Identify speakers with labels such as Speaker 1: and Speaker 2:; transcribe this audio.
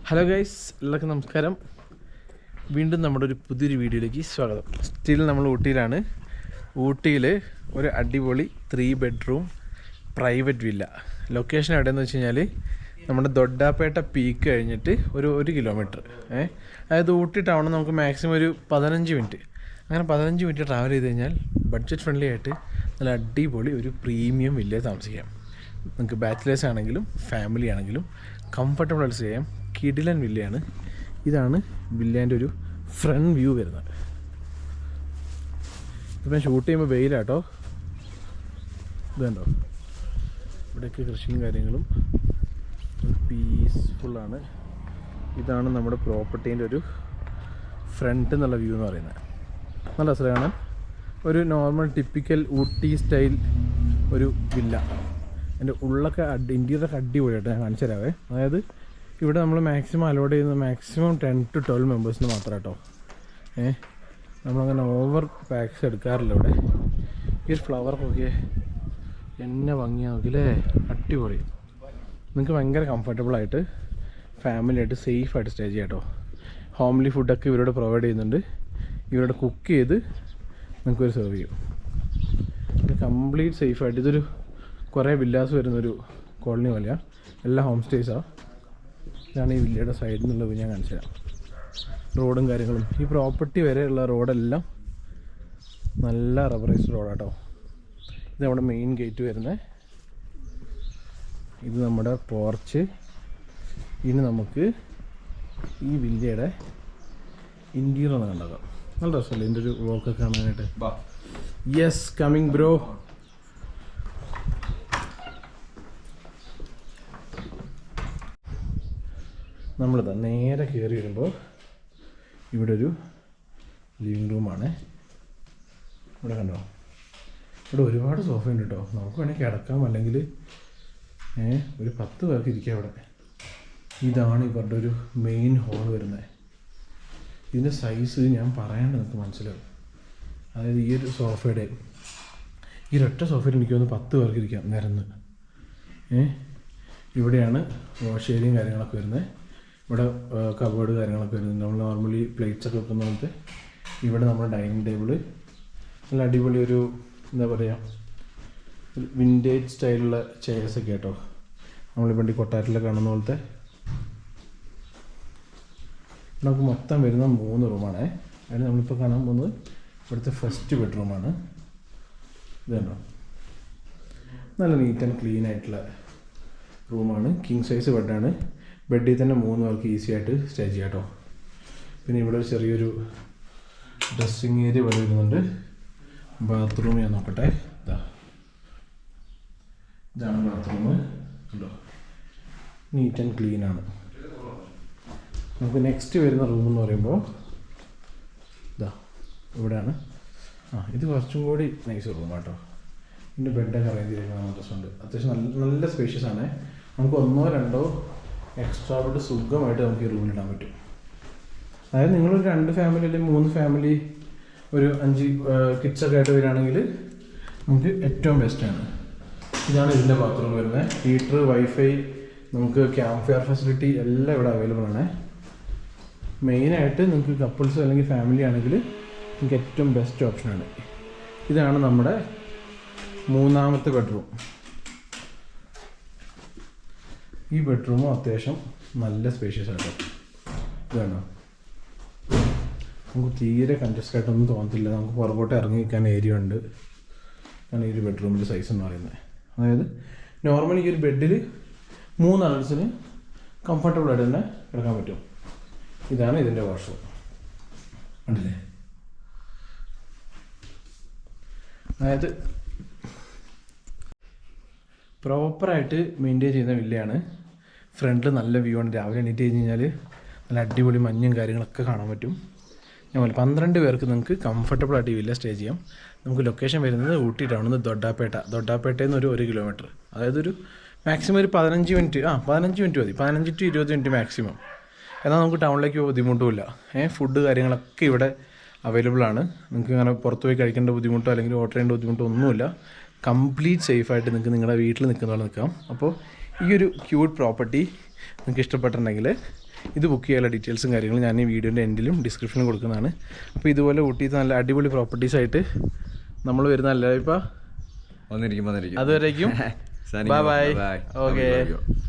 Speaker 1: Hello guys, എല്ലാവർക്കും നമസ്കാരം. വീണ്ടും നമ്മുടെ ഒരു പുതിയൊരു വീഡിയോയിലേക്ക് സ്വാഗതം. സ്റ്റിൽ നമ്മൾ ഊട്ടിയിലാണ്. ഊട്ടിയിൽ ഒരു അടിപൊളി 3 ബെഡ്റൂം പ്രൈവറ്റ് വില്ല. ലൊക്കേഷൻ എവിടെയെന്ന് വെച്ച് കഴിഞ്ഞാൽ നമ്മുടെ ദൊഡ്ഡാപേട്ട പീക്ക് കഴിഞ്ഞിട്ട് ഒരു കിലോമീറ്റർ. അതായത് ഊട്ടി ടൗണിൽ നമുക്ക് മാക്സിമം ഒരു 15 മിനിറ്റ്. അങ്ങനെ 15 മിനിറ്റ് ട്രാവൽ ചെയ്ത് കഴിഞ്ഞാൽ ബഡ്ജറ്റ് ഫ്രണ്ട്ലി ആയിട്ട് നല്ല അടിപൊളി ഒരു പ്രീമിയം വില്ലയിൽ താമസിക്കാം. നിങ്ങൾക്ക് ബാച്ചിലേഴ്സ് ആണെങ്കിലും ഫാമിലി ആണെങ്കിലും കംഫർട്ടബിൾ ആയിട്ട് ചെയ്യാം. കിടിലൻ വില്ലയാണ്. ഇതാണ് വില്ലേൻ്റെ ഒരു ഫ്രണ്ട് വ്യൂ വരുന്നത്. ഇപ്പം ഷൂട്ട് ചെയ്യുമ്പോൾ വെയിലാട്ടോ. ഇതുണ്ടോ, ഇവിടെയൊക്കെ കൃഷിയും കാര്യങ്ങളും പീസ്ഫുള്ളാണ്. ഇതാണ് നമ്മുടെ പ്രോപ്പർട്ടീൻ്റെ ഒരു ഫ്രണ്ട് എന്നുള്ള വ്യൂ എന്ന് പറയുന്നത്. നല്ല രസമാണ്. ഒരു നോർമൽ ടിപ്പിക്കൽ ഊട്ടി സ്റ്റൈൽ ഒരു വില്ല. എൻ്റെ ഉള്ളൊക്കെ ഇൻറ്റീരിയറൊക്കെ അടിപൊളിയായിട്ട് ഞാൻ കാണിച്ചു തരാവേ. അതായത് ഇവിടെ നമ്മൾ മാക്സിമം അലോഡ് ചെയ്യുന്നത് മാക്സിമം 10 to 12 മെമ്പേഴ്സിന് മാത്രം കേട്ടോ. നമ്മളങ്ങനെ ഓവർ പാക്സ് എടുക്കാറില്ല ഇവിടെ. ഈ ഫ്ലവറൊക്കെ എന്നെ ഭംഗിയാ നോക്കില്ലേ, അടിപൊളി. നിങ്ങൾക്ക് ഭയങ്കര കംഫർട്ടബിളായിട്ട് ഫാമിലിയായിട്ട് സേഫായിട്ട് സ്റ്റേ ചെയ്യാം കേട്ടോ. ഹോംലി ഫുഡൊക്കെ ഇവരോട് പ്രൊവൈഡ് ചെയ്യുന്നുണ്ട്. ഇവരോട് കുക്ക് ചെയ്ത് നിങ്ങൾക്കൊരു സെർവ് ചെയ്യും. ഇത് കംപ്ലീറ്റ് സേഫായിട്ട്. ഇതൊരു കുറേ വില്ലാസ് വരുന്നൊരു കോളനി പോലെയാണ്. എല്ലാ ഹോം സ്റ്റേസാണ്. ഇതാണ് ഈ വില്ലയുടെ സൈഡിൽ നിന്നുള്ളത്. ഞാൻ കാണിച്ചു തരാം. റോഡും കാര്യങ്ങളും ഈ പ്രോപ്പർട്ടി വരെയുള്ള റോഡെല്ലാം നല്ല റബ്ബറൈസ്ഡ് റോഡാട്ടോ. ഇത് നമ്മുടെ മെയിൻ ഗേറ്റ് വരുന്നത്. ഇത് നമ്മുടെ പോർച്ച്. ഇനി നമുക്ക് ഈ വില്ലയുടെ ഇൻറ്റീരിയർ ഒന്ന് കണ്ടാക്കാം. നല്ല രസമല്ലേ ഇതിൻ്റെ ഒരു വോക്കൊക്കെ കാണാനായിട്ട്. Yes, coming bro. നമ്മളിതാ നേരെ കയറി വരുമ്പോൾ ഇവിടെ ഒരു ലിവിങ് റൂമാണ്. ഇവിടെ കണ്ടോ, ഇവിടെ ഒരുപാട് സോഫ ഉണ്ട് കേട്ടോ. നമുക്ക് വേണമെങ്കിൽ കിടക്കാം, അല്ലെങ്കിൽ ഒരു 10 പേർക്ക് ഇരിക്കാം ഇവിടെ. ഇതാണ് ഇവരുടെ ഒരു മെയിൻ ഹോൾ വരുന്നത്. ഇതിൻ്റെ സൈസ് ഞാൻ പറയാണ്ട് നിങ്ങൾക്ക് മനസ്സിലാവും. അതായത് ഈ ഒരു സോഫയുടെ ഈ ഒരൊറ്റ സോഫയിൽ എനിക്ക് തോന്നുന്നു 10 പേർക്ക് ഇരിക്കാം നിരന്ന്. ഇവിടെയാണ് വാഷ് ഏരിയയും കാര്യങ്ങളൊക്കെ വരുന്നത്. ഇവിടെ കബേർഡ് കാര്യങ്ങളൊക്കെ വരുന്നുണ്ട്. നമ്മൾ നോർമലി പ്ലേറ്റ്സൊക്കെ വെക്കുന്ന പോലത്തെ. ഇവിടെ നമ്മുടെ ഡൈനിങ് ടേബിള് നല്ല അടിപൊളി ഒരു എന്താ പറയുക, ഒരു വിൻറ്റേജ് സ്റ്റൈലുള്ള ചെയർസൊക്കെ കേട്ടോ. നമ്മളിപ്പോൾ ഈ കൊട്ടാരത്തിലൊക്കെ കാണുന്ന പോലത്തെ. നമുക്ക് മൊത്തം വരുന്ന 3 റൂമാണ്. അതിൽ നമ്മളിപ്പോൾ കാണാൻ പോകുന്നത് ഇവിടുത്തെ ഫസ്റ്റ് ബെഡ്റൂമാണ്. ഇത് കണ്ടോ, നല്ല നീറ്റ് ആൻഡ് ക്ലീൻ ആയിട്ടുള്ള റൂമാണ്. കിങ് സൈസ് ബെഡാണ്. ബെഡിൽ തന്നെ 3 പേർക്ക് ഈസി ആയിട്ട് സ്റ്റേ ചെയ്യാം കേട്ടോ. പിന്നെ ഇവിടെ ഒരു ചെറിയൊരു ഡ്രസ്സിങ് ഏരിയ പോലെ വരുന്നുണ്ട്. ബാത്റൂം ഞാൻ നോക്കട്ടെ. ഇതാണ് ബാത്റൂം. കണ്ടോ, നീറ്റ് ആൻഡ് ക്ലീൻ ആണ്. നമുക്ക് നെക്സ്റ്റ് വരുന്ന റൂം എന്ന് പറയുമ്പോൾ ഇവിടെയാണ്. ഇത് കുറച്ചും കൂടി നൈസ് റൂം കേട്ടോ. ഇതിൻ്റെ ബെഡൊക്കെ അറേഞ്ച് ചെയ്തിരിക്കുന്ന നല്ല രസമുണ്ട്. അത്യാവശ്യം നല്ല സ്പേഷ്യസ് ആണ്. നമുക്ക് 1 or 2 എക്സ്ട്രാ ബെഡ് സുഖമായിട്ട് നമുക്ക് ഈ റൂമിലിടാൻ പറ്റും. അതായത് നിങ്ങളൊരു 2 ഫാമിലി അല്ലെങ്കിൽ 3 ഫാമിലി ഒരു 5 കിഡ്സൊക്കെ ആയിട്ട് വരികയാണെങ്കിൽ നമുക്ക് ഏറ്റവും ബെസ്റ്റാണ്. ഇതാണ് ഇതിൻ്റെ ബാത്റൂം വരുന്നത്. ഹീറ്റർ, വൈഫൈ, നമുക്ക് ക്യാമ്പ് ഫയർ ഫെസിലിറ്റി എല്ലാം ഇവിടെ അവൈലബിൾ ആണ്. മെയിനായിട്ട് നിങ്ങൾക്ക് കപ്പിൾസ് അല്ലെങ്കിൽ ഫാമിലി ആണെങ്കിൽ നിങ്ങൾക്ക് ഏറ്റവും ബെസ്റ്റ് ഓപ്ഷനാണ്. ഇതാണ് നമ്മുടെ 3ാമത്തെ ബെഡ്റൂം. ഈ ബെഡ്റൂമും അത്യാവശ്യം നല്ല സ്പേഷ്യസ് ആട്ടോ. ഇത് വേണോ, നമുക്ക് തീരെ കൺജസ്റ്റഡ് ആയിട്ടൊന്നും തോന്നത്തില്ല. നമുക്ക് പുറകോട്ട് ഇറങ്ങി നിൽക്കാൻ ഏരിയ ഉണ്ട്. ആണ് ഈ ഒരു ബെഡ്റൂമിൻ്റെ സൈസ് എന്ന് പറയുന്നത്. അതായത് നോർമലി ഈ ഒരു ബെഡിൽ 3 അഡൾട്ട്സിന് കംഫർട്ടബിളായിട്ട് തന്നെ കിടക്കാൻ പറ്റും. ഇതാണ് ഇതിൻ്റെ വാഷ്റൂം. ഉണ്ടല്ലേ, അതായത് പ്രോപ്പറായിട്ട് മെയിൻറ്റെയിൻ ചെയ്യുന്ന വില്ലയാണ്. ഫ്രണ്ടിൽ നല്ല വ്യൂ ആണ്. രാവിലെ എണീറ്റ് കഴിഞ്ഞ് കഴിഞ്ഞാൽ നല്ല അടിപൊളി മഞ്ഞും കാര്യങ്ങളൊക്കെ കാണാൻ പറ്റും. ഞാൻ പോലെ 12 പേർക്ക് നിങ്ങൾക്ക് കംഫർട്ടബിളായിട്ട് ഈ വില്ല സ്റ്റേ ചെയ്യാം. നമുക്ക് ലൊക്കേഷൻ വരുന്നത് ഊട്ടി ടൗണിൽ നിന്ന് ദൊഡ്ഡാപേട്ടയിൽ നിന്ന് ഒരു കിലോമീറ്റർ. അതായത് ഒരു മാക്സിമം ഒരു 15 മിനിറ്റ് 15 മിനിറ്റ് മതി. 15 to 20 മിനിറ്റ് മാക്സിമം. എന്നാൽ നമുക്ക് ടൗണിലേക്ക് ബുദ്ധിമുട്ടുമില്ല. ഫുഡ് കാര്യങ്ങളൊക്കെ ഇവിടെ അവൈലബിൾ ആണ്. നിങ്ങൾക്ക് അങ്ങനെ പുറത്ത് പോയി കഴിക്കേണ്ട ബുദ്ധിമുട്ടോ അല്ലെങ്കിൽ ഓർഡർ ചെയ്യേണ്ട ബുദ്ധിമുട്ടോ ഒന്നുമില്ല. കംപ്ലീറ്റ് സേഫായിട്ട് നിങ്ങൾക്ക് നിങ്ങളുടെ വീട്ടിൽ നിൽക്കുന്ന പോലെ നിൽക്കാം. അപ്പോൾ ഈ ഒരു ക്യൂട്ട് പ്രോപ്പർട്ടി നിങ്ങൾക്ക് ഇഷ്ടപ്പെട്ടിട്ടുണ്ടെങ്കിൽ ഇത് ബുക്ക് ചെയ്യാനുള്ള ഡീറ്റെയിൽസും കാര്യങ്ങളും ഞാൻ ഈ വീഡിയോൻ്റെ എൻഡിലും ഡിസ്ക്രിപ്ഷനിലും കൊടുക്കുന്നതാണ്. അപ്പോൾ ഇതുപോലെ ഊട്ടിയിൽ നല്ല അടിപൊളി പ്രോപ്പർട്ടീസായിട്ട് നമ്മൾ വരുന്നതല്ല ഇപ്പം
Speaker 2: വന്നിരിക്കും.
Speaker 1: അതുവരേക്കും ബൈ ബൈ. ഓക്കെ.